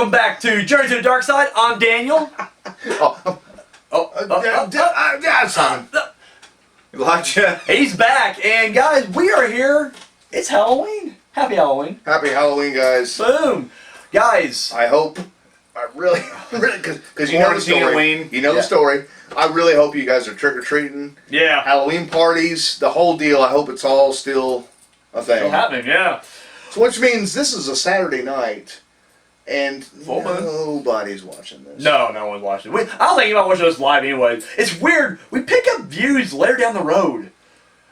Welcome back to Journey to the Darkside. I'm Daniel. Simon. Elijah. He's back, and guys, we are here. It's Halloween. Happy Halloween. Happy Halloween, guys. Boom. Guys. I hope, I really, because you know the story. Halloween. You know the story. I really hope you guys are trick-or-treating. Yeah. Halloween parties, the whole deal. I hope it's all still a thing. Still happening, yeah. So which means this is a Saturday night, and Full moon. nobody's watching this. No one's watching. I don't think anybody watches this live anyway. It's weird. We pick up views later down the road.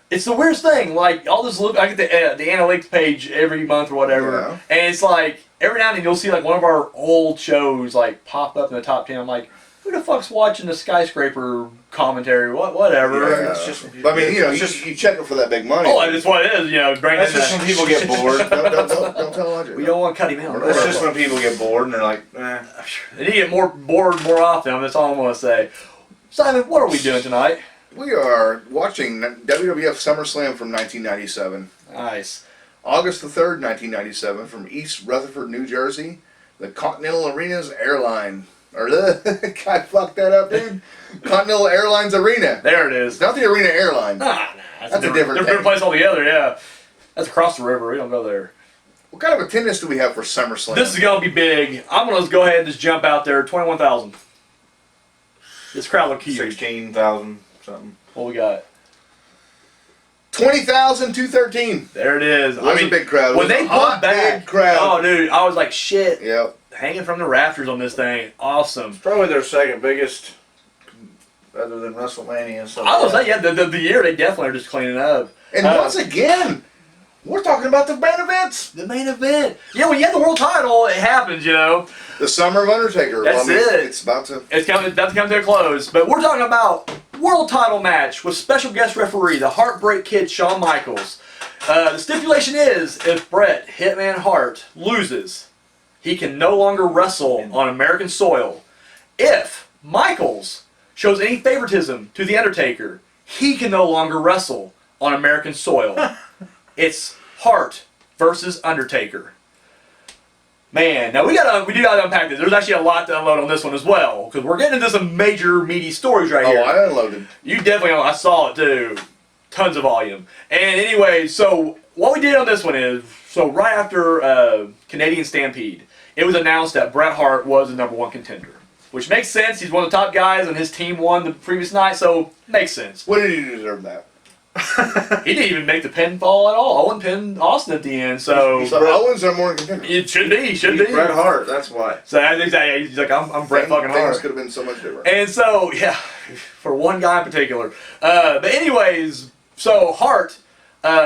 It's the weirdest thing. Like, all this look, I get the analytics page every month or whatever, Yeah. and it's like, every now and then you'll see like one of our old shows like pop up in the top 10. I'm like, who the fuck's watching the skyscraper commentary? Whatever. Yeah. It's just, But I mean, you know, you check it for that big money. Oh, that's what it is. You know, bring that's in just that. when people get bored. Don't tell Elijah. We don't want to cut him out. That's just when people get bored and they're like, eh. They need to get more bored more often. That's all I'm going to say. Simon, what are we doing tonight? We are watching WWF SummerSlam from 1997. Nice. August the 3rd, 1997, from East Rutherford, New Jersey, the Continental Arena's airline. Or the I fucked that up, dude. Continental Airlines Arena. There it is. It's not the Arena Airline. That's a different different place altogether, yeah. That's across the river. We don't go there. What kind of attendance do we have for SummerSlam? This is going to be big. I'm going to go ahead and just jump out there. 21,000. This crowd look huge. 16,000 something. What we got? 20,213. There it is. It was a big crowd. When It was they a hot, pulled back, big crowd. oh dude, I was like, shit. Yep. Hanging from the rafters on this thing. Awesome. Probably their second biggest, other than WrestleMania and stuff. I was like, yeah, the year they definitely are just cleaning up. And once again, we're talking about the main events. The main event. Yeah, when you have the world title, it happens, you know. The Summer of Undertaker. That's it. It's about to. It's about to come to a close. But we're talking about world title match with special guest referee, the Heartbreak Kid, Shawn Michaels. The stipulation is, if Bret, Hitman Hart, loses, he can no longer wrestle on American soil. If Michaels shows any favoritism to the Undertaker, he can no longer wrestle on American soil. It's Hart versus Undertaker. Man, now we do gotta unpack this. There's actually a lot to unload on this one as well, because we're getting into some major meaty stories right here. Oh, I unloaded. You definitely, I saw it too. Tons of volume. And anyway, so what we did on this one is, so right after Canadian Stampede, it was announced that Bret Hart was the #1 contender. Which makes sense. He's one of the top guys, and his team won the previous night, so makes sense. When did he deserve that? He didn't even make the pinfall at all. Owen pinned Austin at the end, so Owens are more contender. it should be. He's Bret Hart, that's why. So I think that he's like, I'm Bret fucking Hart. Things could have been so much different. And so, yeah, for one guy in particular. But anyways, so Hart,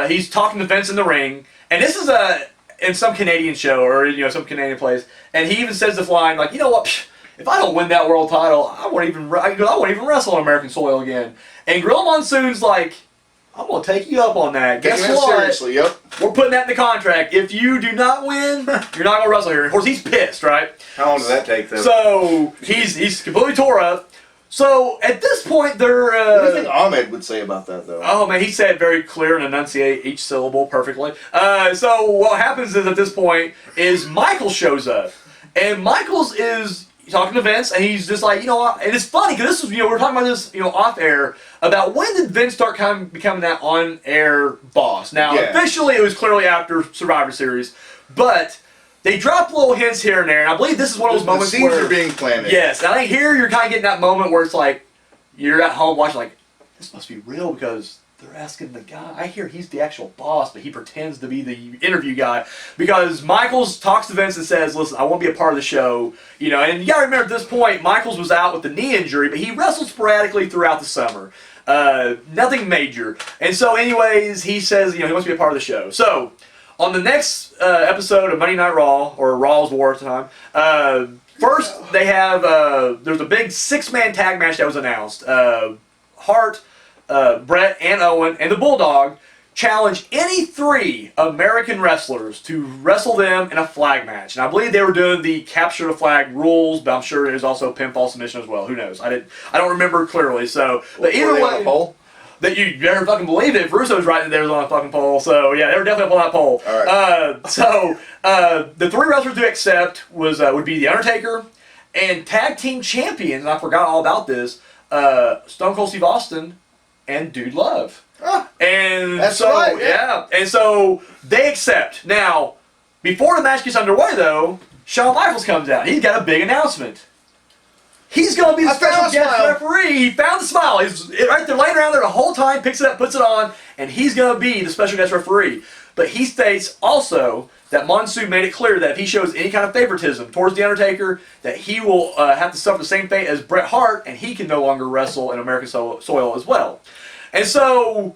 he's talking to Vince in the ring, and this is in some Canadian show or some Canadian place, and he even says this line like, you know what? If I don't win that world title, I won't even wrestle on American soil again. And Gorilla Monsoon's like, I'm gonna take you up on that. Guess Taking it what? seriously, yep. We're putting that in the contract. If you do not win, you're not gonna wrestle here. Of course, he's pissed, right? How long did that take, though? So he's completely tore up. So at this point, they're. What do you think Ahmed would say about that, though? Oh man, he said very clear and enunciate each syllable perfectly. So what happens is at this point is Michaels shows up, and Michaels is talking to Vince, and he's just like, you know what? And it's funny because this was, we're talking about this, off air about when did Vince start kind of becoming that on-air boss. Now, officially, it was clearly after Survivor Series, but they dropped little hints here and there, and I believe this is one of those moments where... The where... seeds are being planted. Yes, and I think here you're kind of getting that moment where it's like, you're at home watching like, this must be real because they're asking the guy. I hear he's the actual boss, but he pretends to be the interview guy because Michaels talks to Vince and says, listen, I want to be a part of the show. And you got to remember at this point, Michaels was out with the knee injury, but he wrestled sporadically throughout the summer. Nothing major. And so anyways, he says, he wants to be a part of the show. So on the next episode of Monday Night Raw, or Raw's War at the time, first they have, there's a big 6-man tag match that was announced. Hart, Bret, and Owen, and the Bulldog challenge any 3 American wrestlers to wrestle them in a flag match. And I believe they were doing the capture the flag rules, but I'm sure there's also a pinfall submission as well. Who knows? I don't remember clearly. So, but either way, that you never fucking believe it. If Russo's right that there was on a fucking poll. So yeah, they were definitely up on that poll. All right. The 3 wrestlers to accept would be the Undertaker and tag team champion. And I forgot all about this. Stone Cold Steve Austin and Dude Love. And that's so right, yeah, and so they accept. Now, before the match gets underway, though, Shawn Michaels comes out. He's got a big announcement. He's going to be the special guest referee. He found the smile. He's right there, laying around there the whole time, picks it up, puts it on, and he's going to be the special guest referee. But he states also that Monsoon made it clear that if he shows any kind of favoritism towards The Undertaker, that he will have to suffer the same fate as Bret Hart, and he can no longer wrestle in American soil as well. And so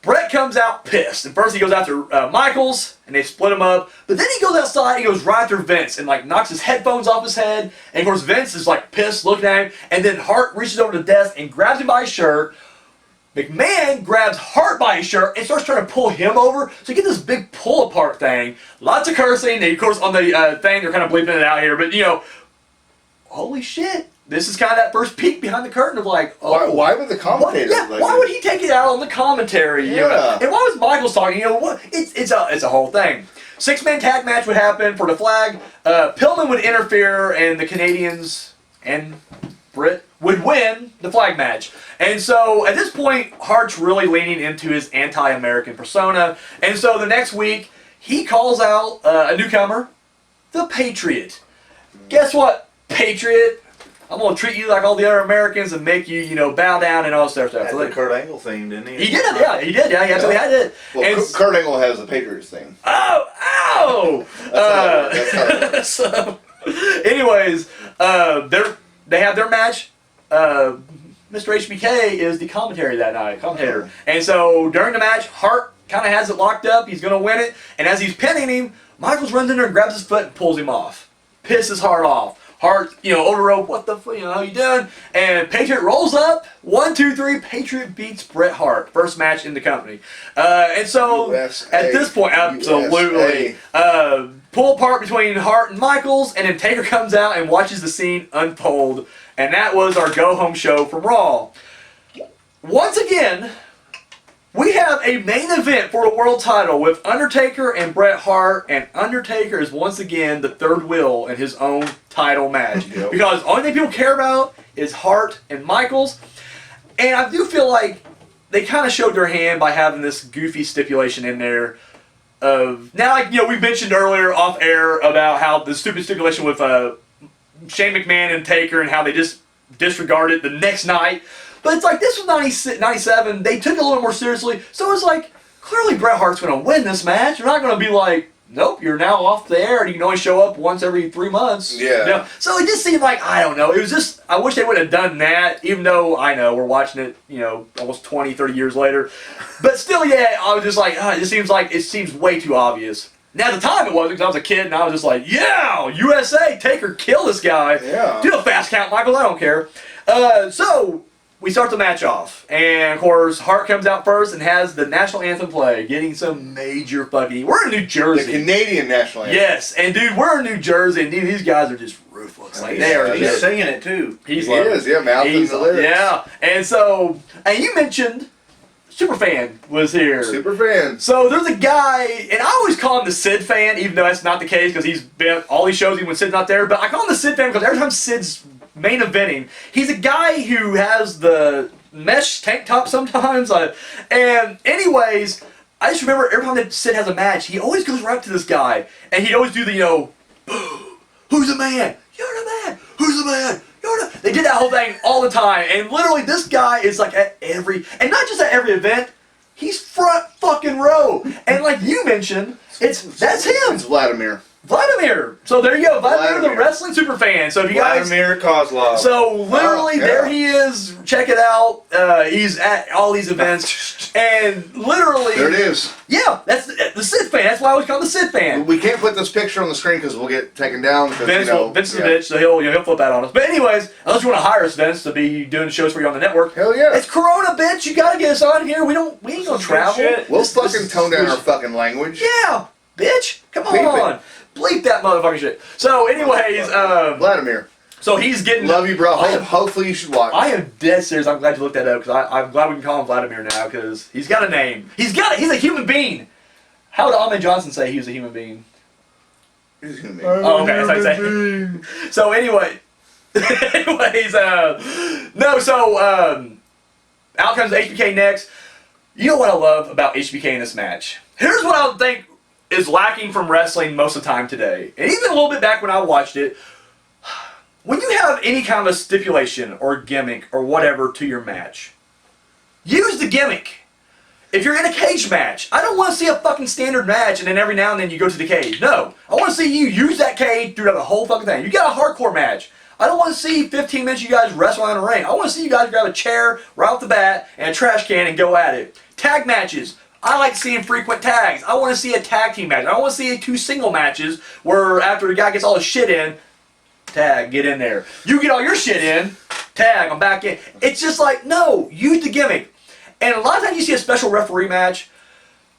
Bret comes out pissed. And first he goes after Michaels, and they split him up. But then he goes outside, and he goes right after Vince, and like knocks his headphones off his head. And of course Vince is like pissed looking at him. And then Hart reaches over to the desk and grabs him by his shirt. McMahon grabs Hart by his shirt and starts trying to pull him over. So you get this big pull apart thing. Lots of cursing. And of course on the thing they're kind of bleeping it out here. But you know, holy shit. This is kind of that first peek behind the curtain of like, oh, why would the commentator? Why would he take it out on the commentary? You know? And why was Michaels talking? You know what? It's a whole thing. 6-man tag match would happen for the flag. Pillman would interfere, and the Canadians and Brit would win the flag match. And so at this point, Hart's really leaning into his anti-American persona. And so the next week, he calls out a newcomer, the Patriot. Guess what, Patriot? I'm going to treat you like all the other Americans and make you, you know, bow down and all that stuff. Had the Kurt Angle theme, didn't he? He did, yeah. He actually had it. Well, and Kurt Angle has the Patriots thing. Oh! So, anyways, they have their match. Mr. HBK is the commentator that night, commentator. And so during the match, Hart kind of has it locked up. He's going to win it. And as he's pinning him, Michaels runs in there and grabs his foot and pulls him off. Pisses Hart off. Hart, you know, over rope, what the fuck, you know, how you doing? And Patriot rolls up, 1, 2, 3, Patriot beats Bret Hart. First match in the company. And so, USA, at this point, absolutely. Pull apart between Hart and Michaels, and then Taker comes out and watches the scene unfold. And that was our go-home show from Raw. Once again, we have a main event for the world title with Undertaker and Bret Hart, and Undertaker is once again the third wheel in his own title match. Yep. Because the only thing people care about is Hart and Michaels. And I do feel like they kind of showed their hand by having this goofy stipulation in there. Now, like, you know, we mentioned earlier off air about how the stupid stipulation with Shane McMahon and Taker and how they just disregarded the next night. But it's like, this was 97, they took it a little more seriously, so it's like, clearly Bret Hart's going to win this match. You're not going to be like, nope, you're now off the air and you can only show up once every 3 months. Yeah. You know? So it just seemed like, I don't know, it was just, I wish they would have done that, even though I know we're watching it, you know, almost 20, 30 years later. But still, yeah, I was just like, it seems way too obvious. Now, at the time it wasn't, because I was a kid and I was just like, yeah, USA, Taker, kill this guy. Yeah. Do a fast count, Michael, I don't care. So, we start the match off, and of course, Hart comes out first and has the national anthem play, getting some major fucking. We're in New Jersey. The Canadian national anthem. Yes, and dude, we're in New Jersey, and dude, these guys are just ruthless. Like they are. He's singing it too. He is, yeah, mouthing the lyrics. Yeah, and so, and you mentioned Superfan was here. Superfan. So there's a guy, and I always call him the Sid fan, even though that's not the case because he's been all these shows even when Sid's not there. But I call him the Sid fan because every time Sid's main eventing, he's a guy who has the mesh tank top sometimes. And anyways, I just remember every time that Sid has a match, he always goes right up to this guy, and he'd always do the, you know, who's the man? You're the man. Who's the man? They did that whole thing all the time, and literally this guy is like at every, and not just at every event, he's front fucking row. And like you mentioned, that's him. It's Vladimir. So there you go, Vladimir, the wrestling super fan. So if you guys, Vladimir Kozlov. so literally there he is. Check it out. He's at all these events, and literally There it is. Yeah, that's the Sid fan. That's why I always call him the Sid fan. We can't put this picture on the screen because we'll get taken down. Vince, Vince is a bitch, so he'll flip that on us. But anyways, unless you want to hire us, Vince, to be doing shows for you on the network. Hell yeah. It's Corona, bitch. You gotta get us on here. We ain't gonna travel. Shit. We'll fucking tone down our fucking language. Yeah, bitch. Come Bleep on. Bleep that motherfucking shit. So anyways, Vladimir. So he's getting... Love you, bro. Hopefully you should watch. I am dead serious. I'm glad you looked that up, because I'm glad we can call him Vladimir now, because he's got a name. He's a human being. How would Ahmed Johnson say he was a human being? He's a human being. Oh, okay, that's how you say. So anyway... out comes HBK next. You know what I love about HBK in this match? Here's what I think is lacking from wrestling most of the time today, and even a little bit back when I watched it. When you have any kind of stipulation or gimmick or whatever to your match, use the gimmick. If you're in a cage match, I don't want to see a fucking standard match and then every now and then you go to the cage. No. I want to see you use that cage throughout the whole fucking thing. You got a hardcore match. I don't want to see 15 minutes you guys wrestle in a ring. I want to see you guys grab a chair right off the bat and a trash can and go at it. Tag matches. I like seeing frequent tags. I want to see a tag team match. I don't want to see 2 single matches where after the guy gets all his shit in, tag, get in there. You get all your shit in, tag, I'm back in. It's just like, no, use the gimmick. And a lot of times you see a special referee match,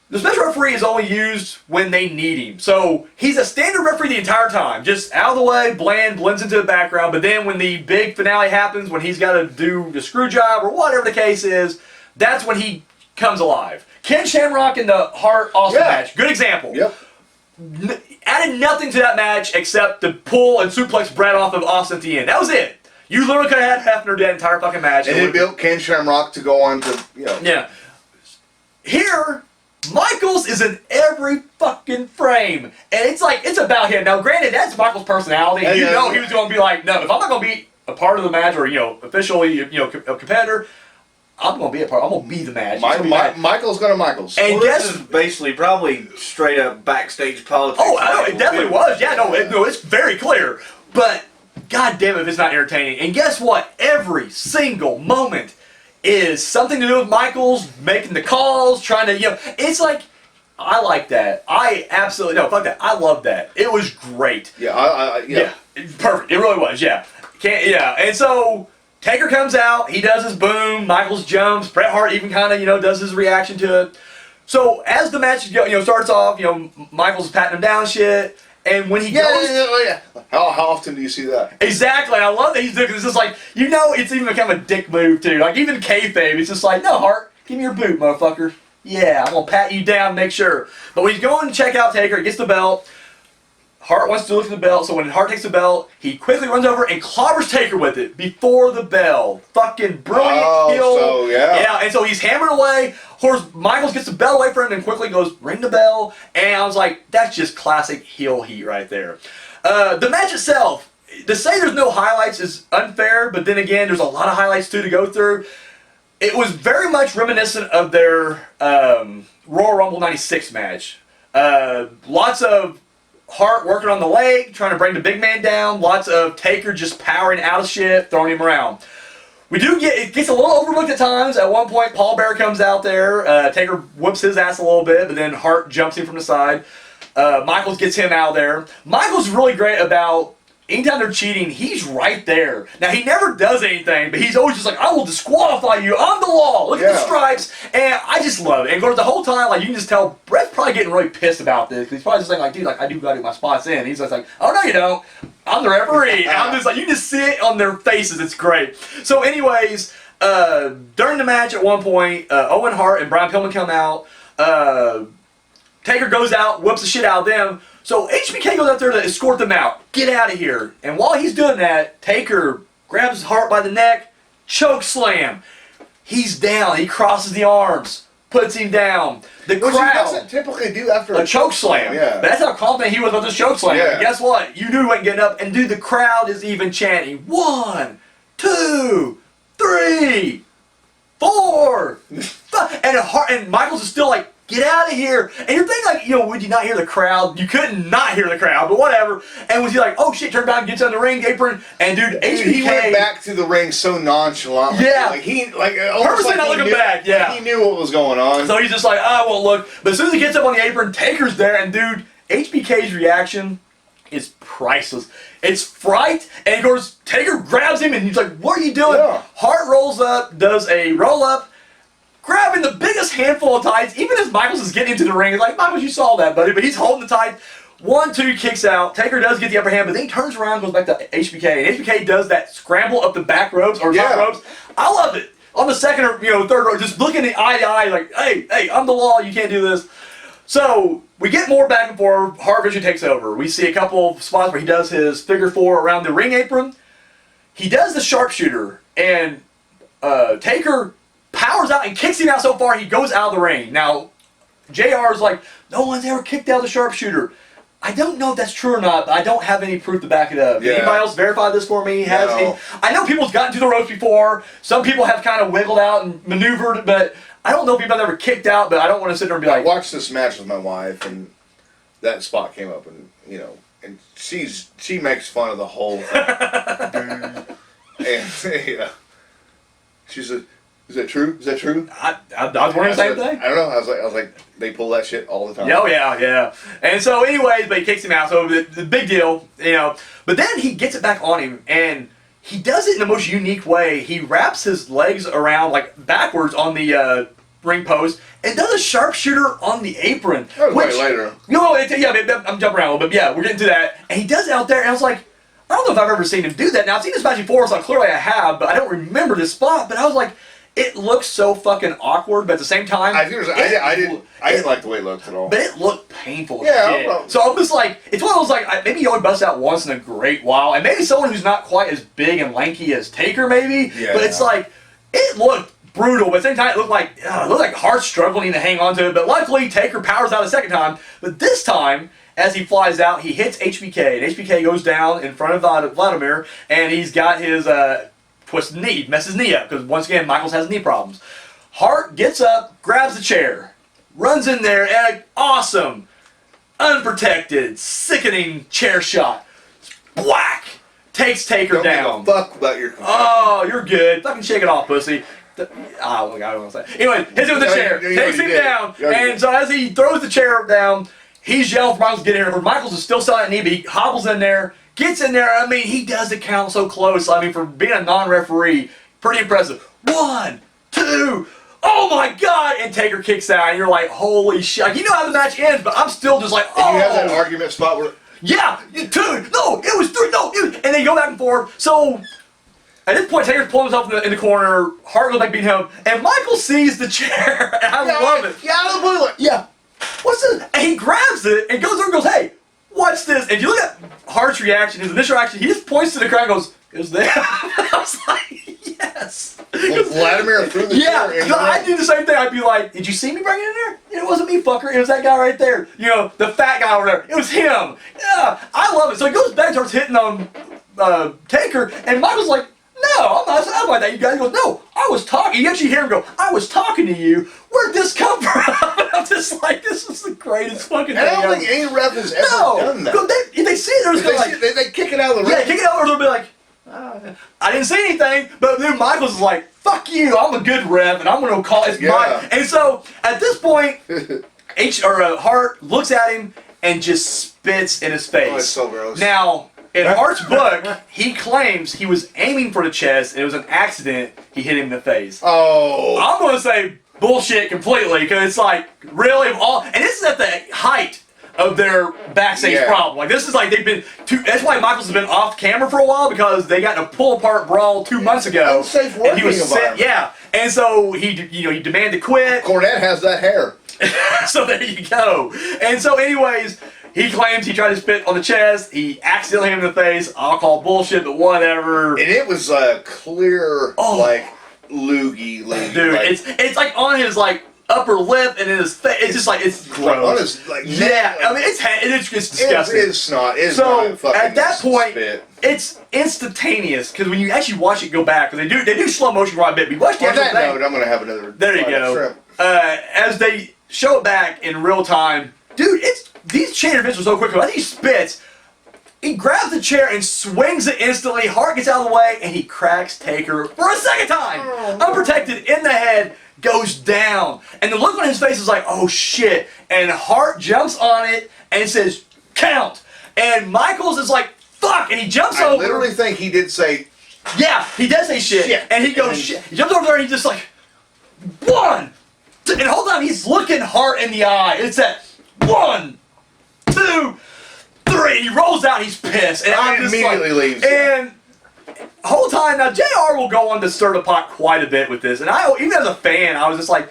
the special referee is only used when they need him. So he's a standard referee the entire time, just out of the way, bland, blends into the background, but then when the big finale happens, when he's got to do the screw job or whatever the case is, that's when he comes alive. Ken Shamrock in the Hart Austin match, good example. Yep. Added nothing to that match except to pull and suplex Bret off of Austin at the end. That was it. You literally could have had Hefner that entire fucking match. And it built Ken Shamrock to go on to, Yeah. Here, Michaels is in every fucking frame. And it's like, it's about him. Now, granted, that's Michaels' personality. And you know he was going to be like, no, if I'm not going to be a part of the match or, officially, a competitor, I'm going to be a part. I'm going to be the match. Michaels going to Michaels. And this is basically probably straight up backstage politics. Oh, I know, it definitely was. Yeah, no, it's very clear. But, god damn it if it's not entertaining. And guess what? Every single moment is something to do with Michaels making the calls, trying to, it's like, I like that. I absolutely, no, fuck that. I love that. It was great. Yeah, perfect. It really was, yeah. And so, Taker comes out, he does his boom, Michaels jumps, Bret Hart even kind of, does his reaction to it. So, as the match, starts off, Michaels is patting him down and shit, and when he goes... How often do you see that? Exactly, I love that he's doing it, because it's just like, it's even kind of a dick move, too. Like, even kayfabe, it's just like, no, Hart, give me your boot, motherfucker. Yeah, I'm going to pat you down, make sure. But when he's going to check out Taker, he gets the belt. Hart wants to look at the belt, so when Hart takes the belt, he quickly runs over and clobbers Taker with it before the bell. Fucking brilliant heel. Yeah, and so he's hammering away. Of course, Michaels gets the bell away from him and quickly goes, ring the bell. And I was like, that's just classic heel heat right there. The match itself, to say there's no highlights is unfair, but then again, there's a lot of highlights too to go through. It was very much reminiscent of their Royal Rumble 96 match. Lots of Hart working on the leg, trying to bring the big man down. Lots of Taker just powering out of shit, throwing him around. It gets a little overlooked at times. At one point, Paul Bearer comes out there. Taker whoops his ass a little bit, but then Hart jumps him from the side. Michaels gets him out there. Michaels is really great about, anytime they're cheating, he's right there. Now, he never does anything, but he's always just like, I will disqualify you on the law. Look at the stripes. And I just love it. And of course, the whole time, like, you can just tell Bret's probably getting really pissed about this. Because he's probably just saying, like, dude, like, I do got to get my spots in. He's just like, oh, no, you don't. I'm the referee. And I'm just like, you just see it on their faces. It's great. So, anyways, during the match at one point, Owen Hart and Brian Pillman come out. Taker goes out, whoops the shit out of them. So HBK goes out there to escort them out. Get out of here. And while he's doing that, Taker grabs Hart by the neck, choke slam. He's down. He crosses the arms, puts him down. The crowd, he doesn't typically do after a choke slam. Yeah. But that's how confident he was with this choke slam. Yeah. And guess what? You knew he wasn't getting up. And dude, the crowd is even chanting 1, 2, 3, 4. And Michaels is still like, get out of here. And you're thinking like, would you not hear the crowd? You couldn't not hear the crowd, but whatever. And was he like, oh shit, turn back, gets on the ring apron, and dude, HBK... He went back to the ring so nonchalantly. Yeah. Purposely not looking back, yeah. He knew what was going on. So he's just like, I won't look. But as soon as he gets up on the apron, Taker's there, and dude, HBK's reaction is priceless. It's fright, and of course, Taker grabs him, and he's like, what are you doing? Yeah. Hart rolls up, does a roll-up, grabbing the biggest handful of tights, even as Michaels is getting into the ring. He's like, Michaels, you saw that, buddy. But he's holding the tights. 1, 2 kicks out. Taker does get the upper hand, but then he turns around and goes back to HBK. And HBK does that scramble up the back ropes or top ropes. I love it. On the second or third row, just looking at eye to eye, like, hey, I'm the law. You can't do this. So we get more back and forth. Hart Vision takes over. We see a couple of spots where he does his figure 4 around the ring apron. He does the sharpshooter, and Taker powers out and kicks him out so far he goes out of the ring. Now, JR is like, no one's ever kicked out the sharpshooter. I don't know if that's true or not, but I don't have any proof to back it up. Yeah. Anybody else verify this for me? No. I know people's gotten to the ropes before. Some people have kind of wiggled out and maneuvered, but I don't know if anybody's ever kicked out, but I don't want to sit there and be I like... watched this match with my wife, and that spot came up, and and she makes fun of the whole thing. And she said, "Is that true? Is that true?" I was wondering the same thing. I don't know. I was like, they pull that shit all the time. Oh yeah. And so, anyways, but he kicks him out. So the big deal, But then he gets it back on him, and he does it in the most unique way. He wraps his legs around like backwards on the ring post and does a sharpshooter on the apron. That was way later. I'm jumping around a little bit. Yeah, we're getting to that. And he does it out there, and I was like, I don't know if I've ever seen him do that. Now, I've seen this match before, so clearly I have, but I don't remember this spot. But I was like, it looks so fucking awkward, but at the same time... I didn't like the way it looked at all. But it looked painful as Yeah, shit. well, So I'm just like, it's one of those like, maybe you only bust out once in a great while, and maybe someone who's not quite as big and lanky as Taker, maybe. Yeah. But it's like, it looked brutal, but at the same time, it looked like Hart struggling to hang on to it. But luckily, Taker powers out a second time. But this time, as he flies out, he hits HBK, and HBK goes down in front of Vladimir, and he's got his twisted knee, messes his knee up, because once again, Michaels has knee problems. Hart gets up, grabs the chair, runs in there, and an awesome, unprotected, sickening chair shot. Whack! Takes Taker down. Don't give a fuck about your... Oh, you're good. Fucking shake it off, pussy. Oh my God, I don't want to say. Anyway, hits him with the chair, takes him down, and so as he throws the chair down, he's yelling for Michaels to get in here. Michaels is still selling knee, but he hobbles in there, gets in there. I mean, he does the count so close. I mean, for being a non-referee, pretty impressive. 1, 2, oh my God! And Taker kicks out, and you're like, holy shit. Like, you know how the match ends, but I'm still just like, oh. And you have that argument spot where... Yeah, 2, no, it was 3, no, and they go back and forth. So, at this point, Taker's pulling himself in the corner, Hart goes back beating him, and Michael sees the chair, and I love it. Yeah, out of the blue, like, Yeah. What's this? And he grabs it and goes over and goes, hey, what's this? And if you look at Hart's reaction, his initial reaction, he just points to the crowd and goes, is there? I was like, yes. Well, Vladimir threw the Yeah, chair in. I'd do the same thing. I'd be like, did you see me bring it in there? It wasn't me, fucker. It was that guy right there. The fat guy over there. It was him. Yeah, I love it. So he goes back, starts hitting on Taker, and Michael's like, no, I'm not like that. You guys, he goes, no, I was talking. You actually hear him go, I was talking to you. Where'd this come from? I'm just like, this is the greatest fucking thing I don't ever. think any ref has ever done that. If they see it, they're just gonna like, they kick it out of the ring. yeah, kick it out, or they'll be like, I didn't see anything, but then Michaels is like, fuck you, I'm a good ref, and I'm going to call it mine. And so, at this point, Hart looks at him and just spits in his face. Oh, it's so gross. Now, in Hart's book, he claims he was aiming for the chest, and it was an accident, he hit him in the face. Oh. I'm going to say bullshit completely, because it's like, really, and this is at the height of their backstage problem. Like, this is like, they've been that's why Michaels has been off camera for a while, because they got in a pull-apart brawl 2 months ago. Unsafe and he was working environment. yeah. And so, he demanded to quit. Cornette has that hair. So there you go. And so anyways, he claims he tried to spit on the chest. He accidentally hit him in the face. I'll call bullshit, but whatever. And it was clear, like, loogie. Dude, like, it's like on his like upper lip and in his face. It's just like, it's gross. On his, like, yeah, I mean, it's disgusting. It's snot. It's so not fucking at that point, spit. it's instantaneous, because when you actually watch it go back, because they do slow motion right a bit. But you watch the On actual that thing. note, I'm gonna have another. There you go. Shrimp. As they show it back in real time, dude, these chain events are so quick. I think he spits. He grabs the chair and swings it instantly. Hart gets out of the way, and he cracks Taker for a second time. Unprotected in the head, goes down. And the look on his face is like, oh shit. And Hart jumps on it and says, count. And Michaels is like, fuck. And he jumps over. I literally think he did say, yeah, he does say shit. And he goes, shit. He jumps over there and he's just like, 1. And the whole time he's looking Hart in the eye. It's that 1, 2. 3. He rolls out. He's pissed, and I'm just immediately like, leaves. And whole time now, JR will go on to stir the pot quite a bit with this, and I, even as a fan, I was just like,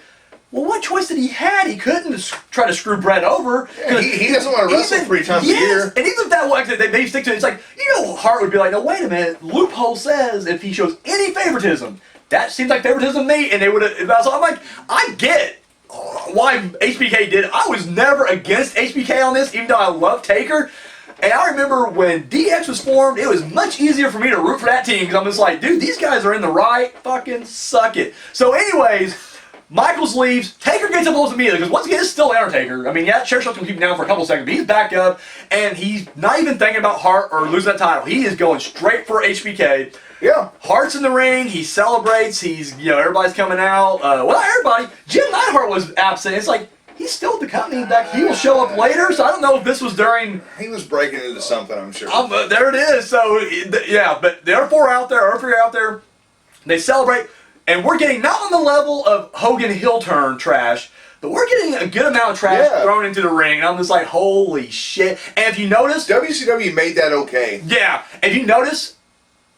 well, what choice did he have? He couldn't try to screw Bret over. Yeah, he doesn't want to wrestle 3 times a year. And even if that was, they stick to it, it's like, Hart would be like, no, wait a minute, loophole says if he shows any favoritism, that seems like favoritism to me, and they would have, so I'm like, I get why HBK did. I was never against HBK on this, even though I love Taker. And I remember when DX was formed, it was much easier for me to root for that team, because I'm just like, dude, these guys are in the right, fucking suck it. So anyways, Michaels leaves. Taker gets up almost immediately, because once again, it's still Undertaker. I mean, yeah, chair shot's going to keep him down for a couple seconds, but he's back up, and he's not even thinking about Hart or losing that title. He is going straight for HBK. Yeah. Hart's in the ring. He celebrates. He's, everybody's coming out. Well, not everybody. Jim Neidhart was absent. It's like, he's still at the company. Back, he will show up later, so I don't know if this was during... He was breaking into something, I'm sure. There it is. So, yeah, but the other 4 out there, they celebrate. And we're getting not on the level of Hogan heel turn trash, but we're getting a good amount of trash thrown into the ring. And I'm just like, holy shit. And if you notice... WCW made that okay. Yeah. And if you notice,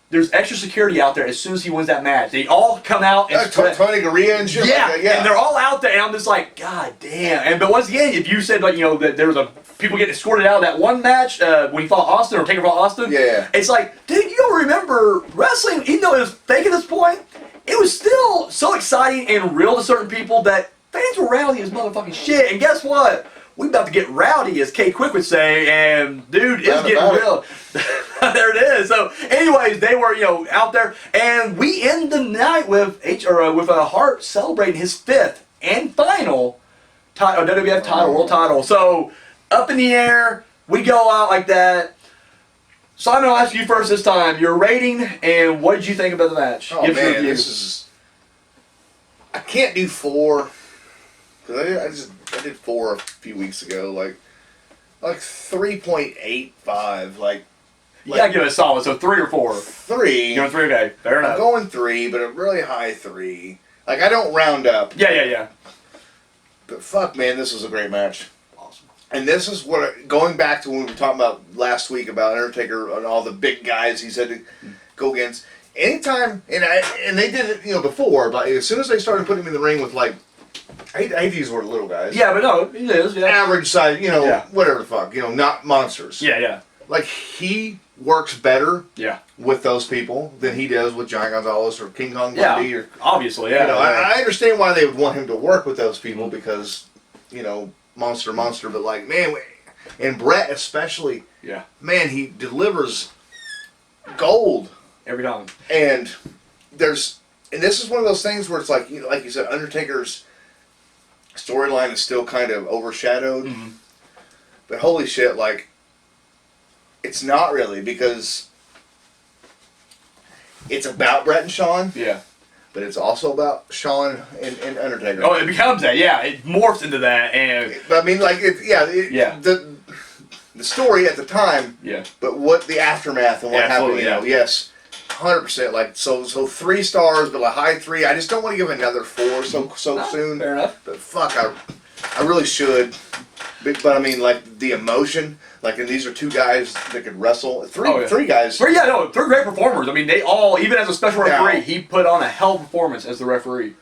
there's extra security out there as soon as he wins that match. They all come out and... Tony Garea and shit like that, and they're all out there. And I'm just like, God damn. But once again, if you said, like, that there was people getting escorted out of that one match when he fought Austin or Taker fought Austin. Yeah. It's like, dude, you don't remember wrestling, even though it was fake at this point, it was still so exciting and real to certain people that fans were rowdy as motherfucking shit. And guess what? We about to get rowdy, as K Quick would say, and dude, it's getting real. There it is. So, anyways, they were, out there, and we end the night with Hart celebrating his 5th and final WWF title, world title. So, up in the air, we go out like that. Simon, I'll ask you first this time. Your rating, and what did you think about the match? Oh, man, this is... I can't do 4. Because I did 4 a few weeks ago. Like 3.85. Like, you gotta give it a solid, so 3 or 4? 3. You're going 3, okay. Fair enough. I'm going 3, but a really high 3. Like, I don't round up. Yeah. But fuck, man, this was a great match. And this is what, going back to when we were talking about last week about Undertaker and all the big guys he said to go against. Anytime, and they did it, before, but as soon as they started putting him in the ring with, like, I hate to use the word little guys. Yeah, but no, it is, yeah. Average size, whatever the fuck, not monsters. Yeah. Like, he works better Yeah. with those people than he does with Giant Gonzalez or King Kong Bundy. Yeah, obviously, yeah. I understand why they would want him to work with those people because, monster, but like, man, and Bret especially, man, he delivers gold every time. And this is one of those things where it's like, like you said, Undertaker's storyline is still kind of overshadowed, but holy shit, like, it's not really, because it's about Bret and Shawn. Yeah. But it's also about Shawn and Undertaker. Oh, it becomes that, yeah. It morphs into that, and... I mean, like, the story at the time, but what the aftermath and what happened, yes, 100%. Like, so 3 stars, but a high 3. I just don't want to give another 4 so soon. Fair enough. But fuck, I really should. But I mean, like, the emotion, like, and these are 2 guys that could wrestle. 3 guys. They're great performers. I mean, they all, even as a special referee, he put on a hell of a performance as the referee.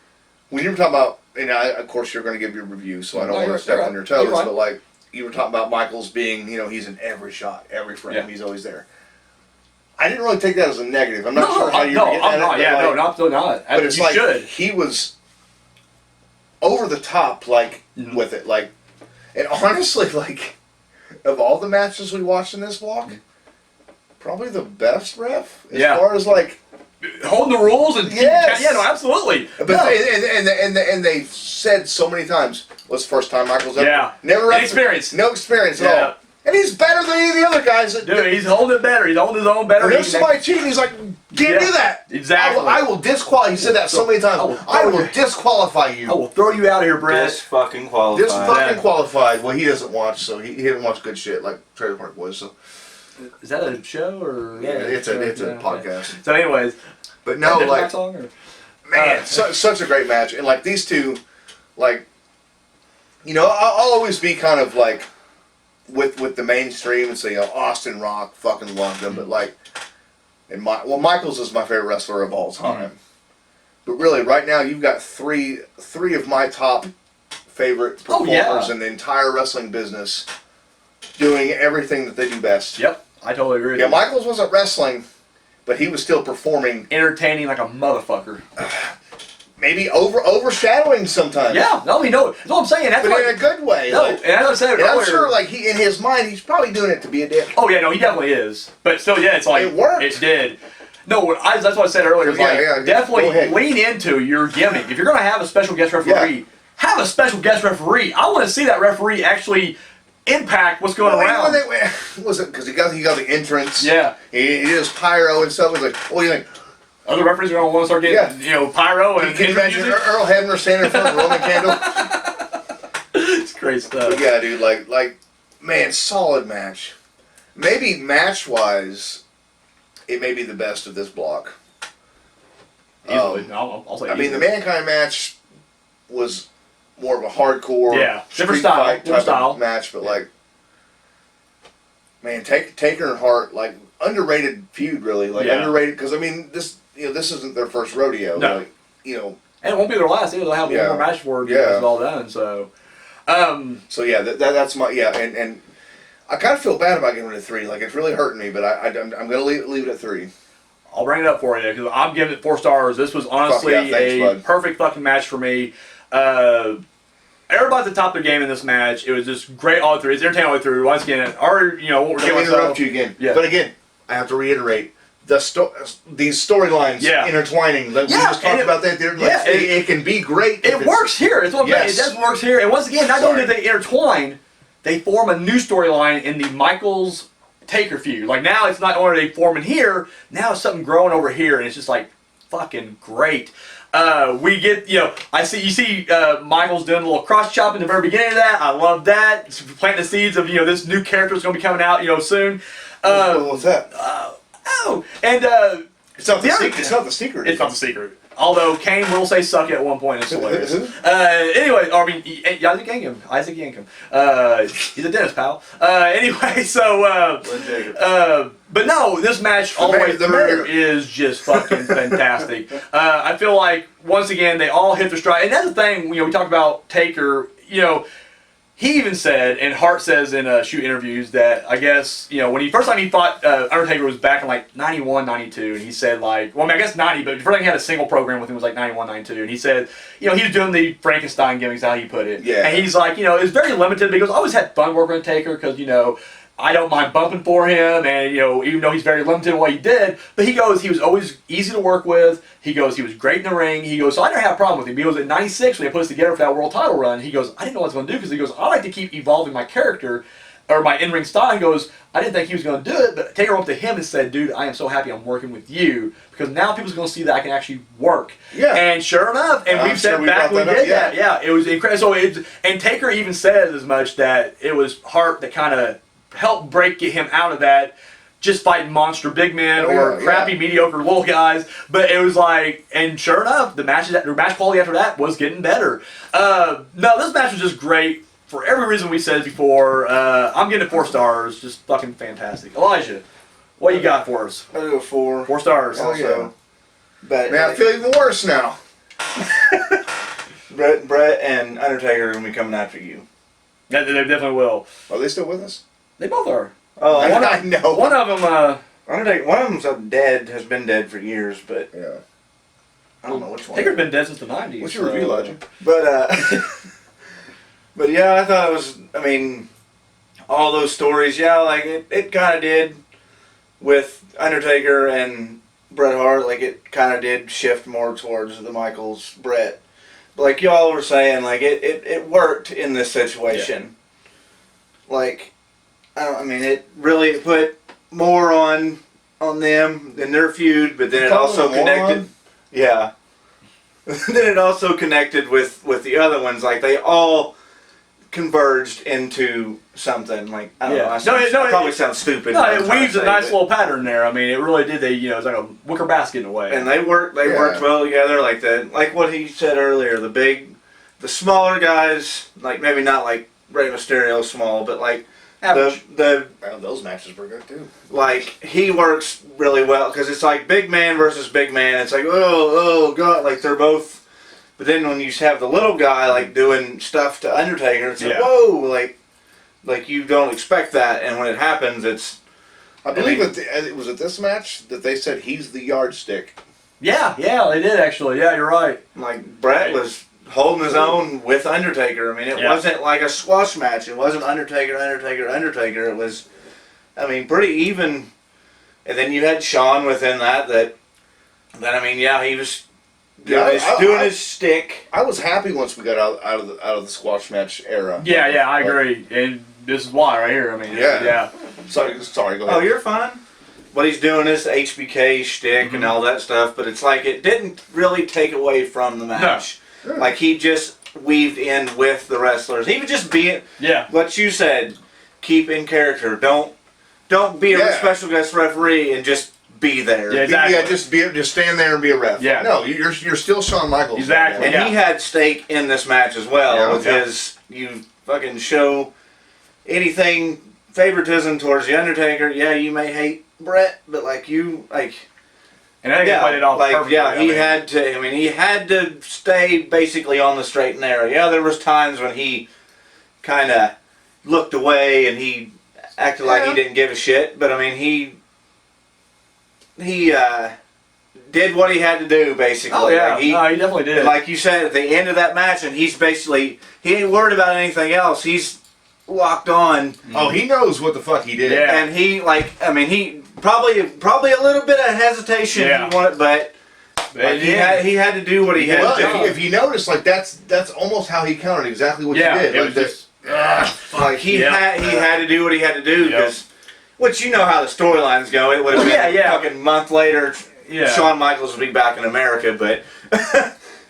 When you were talking about, and of course you're going to give your review, so I don't want to step on your toes, but like, you were talking about Michaels being, he's in every shot, every frame, he's always there. I didn't really take that as a negative. I'm not sure how you're getting at it. Absolutely not. But it's like, he was over the top, like, with it, like, and honestly, like, of all the matches we watched in this block, probably the best ref as far as like holding the rules and absolutely. But and they've said so many times, "What's the first time Michael's ever never experience, no experience at all." And he's better than any of the other guys. Dude, he's holding it better. He's holding his own better. And there's somebody cheating. He's like, can't do that. Exactly. I will disqualify. He said that so many times. I will disqualify you. I will throw you out of here, Bret. Disqualified. Disqualified. Well, he doesn't watch, so he didn't watch good shit like Trailer Park Boys. So. Is that a show or? Yeah, it's a podcast. Okay. So, anyways, but no, like, man, such a great match, and like these two, like, I'll always be kind of like with the mainstream, and so Austin Rock fucking loved him, but like, Michaels is my favorite wrestler of all time. But really, right now you've got three of my top favorite performers in the entire wrestling business, doing everything that they do best. Yep, I totally agree with Yeah, you. Michaels wasn't wrestling, but he was still performing, Entertaining like a motherfucker. maybe overshadowing sometimes. Yeah, no, that's what I'm saying. That's But what, in a good way. no, Like, and as I said and earlier, I'm sure, like, he in his mind, he's probably doing it to be a dick. oh yeah, no, he definitely is. But still, yeah, it's like It worked. It did. No, that's what I said earlier. It's Yeah, like yeah, go definitely ahead. lean into your gimmick. If you're gonna have a special guest referee, have a special guest referee. I want to see that referee actually impact what's going around. Was it because he got the entrance? Yeah. He did his pyro and stuff. He's like, oh, you think? Other referees are gonna want to start getting, pyro and Can you imagine Earl Hebner standing in front of the Roman candle? It's great stuff. But yeah, dude, like, man, solid match. Maybe match-wise, it may be the best of this block. Easily, I'll say. I mean, the easily. Mankind match was more of a hardcore, different street style, fight different type style. of match, but like, man, Taker and Hart, like, underrated feud, really, like underrated, because I mean, this isn't their first rodeo, No. like, and it won't be their last. They'll have one more match before it's all done. So, so yeah, that's my and I kind of feel bad about giving it a 3. Like, it's really hurting me, but I'm gonna leave it at 3. I'll bring it up for you because I'm giving it 4 stars. This was honestly thanks, bud. perfect fucking match for me. Everybody's at the top of their game in this match. It was just great all through. It's entertaining all through. Once again, what we're Let doing. me interrupt you again. Yeah. But again, I have to reiterate these storylines intertwining. Like we just talked about that. Like, it can be great. It works here. It's what it does works here. And once again, not only do they intertwine, they form a new storyline in the Michaels Taker feud. Like now, it's not only are they forming here. Now it's something growing over here, and it's just like fucking great. We get, you see Michaels doing a little cross chop in the very beginning of that. I love that. It's planting the seeds of, this new character is going to be coming out, soon. What's that? And it's not the secret. It's not the secret. It's not the secret. Although Kane will say "suck it" at one point. It's hilarious. Anyway, Isaac Yankem. He's a dentist, pal. Anyway, so but no, this match all the way through is just fucking fantastic. I feel like once again they all hit their stride, and that's the thing. We talk about Taker. He even said, and Hart says in shoot interviews that I guess, when first time he fought Undertaker was back in like 91, 92, and he said like, well, I mean, I guess 90, but the first time he had a single program with him was like 91, 92, and he said, he was doing the Frankenstein gimmicks, how he put it. Yeah. And he's like, it was very limited because I always had fun working with Taker because, I don't mind bumping for him, and even though he's very limited in what he did, but he goes, he was always easy to work with. He goes, he was great in the ring. He goes, so I never had a problem with him. He goes, at 96 when they put us together for that world title run, he goes, I didn't know what I was going to do because he goes, I like to keep evolving my character or my in-ring style. He goes, I didn't think he was going to do it, but Taker went up to him and said, dude, I am so happy I'm working with you because now people's going to see that I can actually work. Yeah. And sure enough, and we've said back when we did that, it was incredible. So and Taker even says as much that it was Hart that kind of help get him out of that just fighting monster big men or crappy mediocre little guys, but it was like, and sure enough, the match quality after that was getting better. No, this match was just great for every reason we said before. I'm getting it 4 stars, just fucking fantastic. Elijah, what you got for us? I'll go 4. 4 stars. Also, but Man, I feel even worse now. Bret and Undertaker are gonna be coming after you. Yeah, they definitely will. Are they still with us? They both are. Oh, I know. One of them, Undertaker. One of them's dead. Has been dead for years, but Yeah. I don't know which one. Taker's been dead since the 90s. What's your review, Elijah? But but yeah, I thought it was. I mean, all those stories. Yeah, like it kind of did with Undertaker and Bret Hart. Like it kind of did shift more towards the Michaels Bret. But like y'all were saying, like it worked in this situation. Yeah. Like I mean, it really put more on them in their feud, but then it also connected. Yeah. Then it also connected with the other ones. Like they all converged into something. Like I don't know. I probably sound stupid. No, it weaves a nice little pattern there. I mean, it really did. It's like a wicker basket in a way. And they worked well together. Like what he said earlier. The smaller guys, like maybe not like Rey Mysterio small, but like Average. Well, those matches were good too. Like, he works really well because it's like big man versus big man. It's like, oh god, like they're both. But then when you have the little guy like doing stuff to Undertaker, it's like, whoa, like you don't expect that, and when it happens, it's. I believe it was at this match that they said he's the yardstick. Yeah, they did actually. Yeah, you're right. Like Bret was holding his own with Undertaker. I mean, it wasn't like a squash match. It wasn't Undertaker. It was, I mean, pretty even. And then you had Shawn within that. I mean, he was doing his shtick. I was happy once we got out of the squash match era. Yeah, I agree. And this is why right here. I mean, yeah. Sorry, go ahead. Oh, you're fine. What he's doing is HBK shtick and all that stuff, but it's like it didn't really take away from the match. No. Like he just weaved in with the wrestlers. He would just be what you said, keep in character. Don't be a special guest referee and just be there. Yeah, exactly. Just stand there and be a ref. Yeah. No, you're still Shawn Michaels. Exactly. And he had stake in this match as well with his you fucking show anything favoritism towards the Undertaker. Yeah, you may hate Bret, but and I think he played it off perfectly. He had to stay basically on the straight and narrow. Yeah, there was times when he kind of looked away and he acted like he didn't give a shit, but I mean he did what he had to do basically. Oh yeah, he definitely did. Like you said at the end of that match, and he ain't worried about anything else. He's locked on. Oh, he knows what the fuck he did. Yeah. And he probably a little bit of hesitation. Yeah. But he had to do what he had to do. If you notice, like that's almost how he countered exactly what you did. It was he had to do what he had to do because, which you know how the storylines go. It would have been a fucking month later. Yeah. Shawn Michaels would be back in America, but.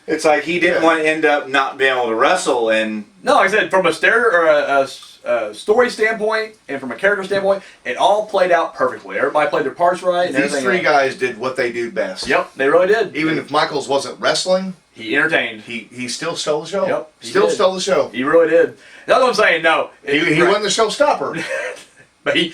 It's like he didn't want to end up not being able to wrestle, and no, like I said, from a story standpoint and from a character standpoint, it all played out perfectly. Everybody played their parts right. These three guys did what they do best. Yep, they really did. Even if Michaels wasn't wrestling, he entertained. He still stole the show. Yep, still stole the show. He really did. That's what I'm saying. No, he wasn't the showstopper. But he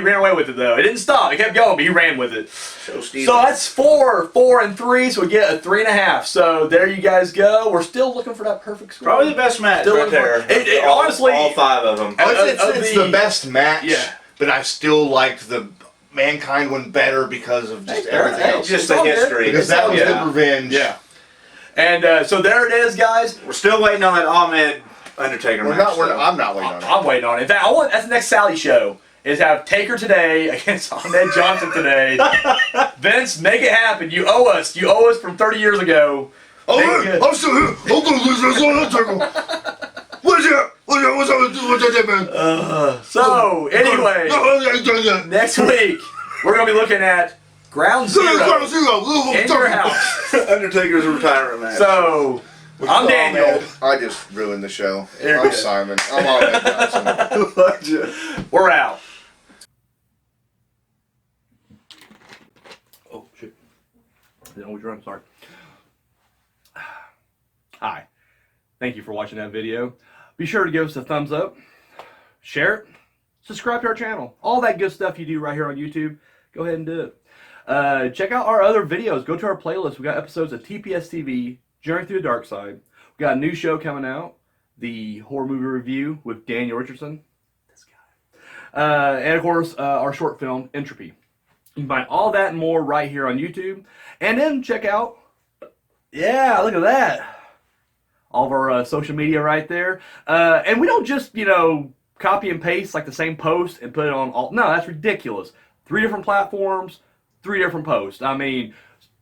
ran away with it though. It didn't stop. It kept going, but he ran with it. So that's 4, and 3. So we get a 3.5. So there you guys go. We're still looking for that perfect score. Probably the best match right there. Honestly, all 5 of them. It's the best match. Yeah. But I still liked the Mankind one better because of just everything else. Just the history. Because that was the revenge. Yeah. And so there it is, guys. We're still waiting on that Ahmed Undertaker match. I'm not waiting on it. I'm waiting on it. In fact, that's the next Sally show. Is have Taker today against Ahmed Johnson today. Vince, make it happen. You owe us. You owe us from 30 years ago. Oh, I'm still here. I'm going to lose this one. What's that, man? So, anyway, next week, we're going to be looking at Ground Zero in your house. Undertaker's retirement match. So, I'm Daniel. I just ruined the show. I'm Simon. I'm Ahmed Johnson. We're out. Oh, shit. I always run. Sorry. Hi. Thank you for watching that video. Be sure to give us a thumbs up, share it, subscribe to our channel. All that good stuff you do right here on YouTube, go ahead and do it. Check out our other videos. Go to our playlist. We got episodes of TPS TV, Journey Through the Darkside. We got a new show coming out, the horror movie review with Daniel Richardson. This guy. And of course, our short film, Entropy. You can find all that and more right here on YouTube. And then check out, look at that. All of our social media right there. And we don't just, copy and paste like the same post and put it on all. No, that's ridiculous. 3 different platforms, 3 different posts. I mean,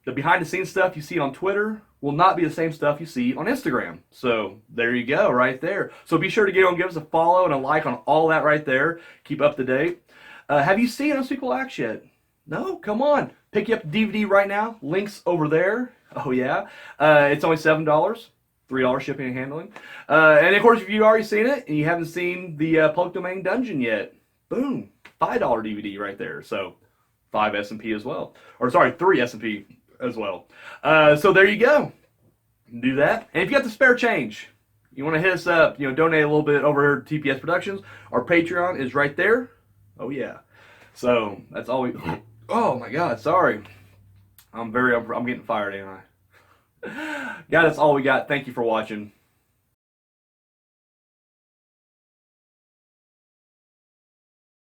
the behind the scenes stuff you see on Twitter will not be the same stuff you see on Instagram. So there you go, right there. So be sure to give us a follow and a like on all that right there. Keep up to date. Have you seen Unspeakable Acts yet? No? Come on. Pick you up the DVD right now. Links over there. Oh, yeah. It's only $7. $3 shipping and handling. And of course, if you've already seen it and you haven't seen the Public Domain Dungeon yet, boom, $5 DVD right there. So 5 S&P as well. Or sorry, 3 S&P as well. So there you go. Do that. And if you got the spare change, you want to hit us up, donate a little bit over here to TPS Productions. Our Patreon is right there. Oh yeah. So that's all we. Oh my God, sorry. I'm getting fired, ain't I? God, that's all we got. Thank you for watching.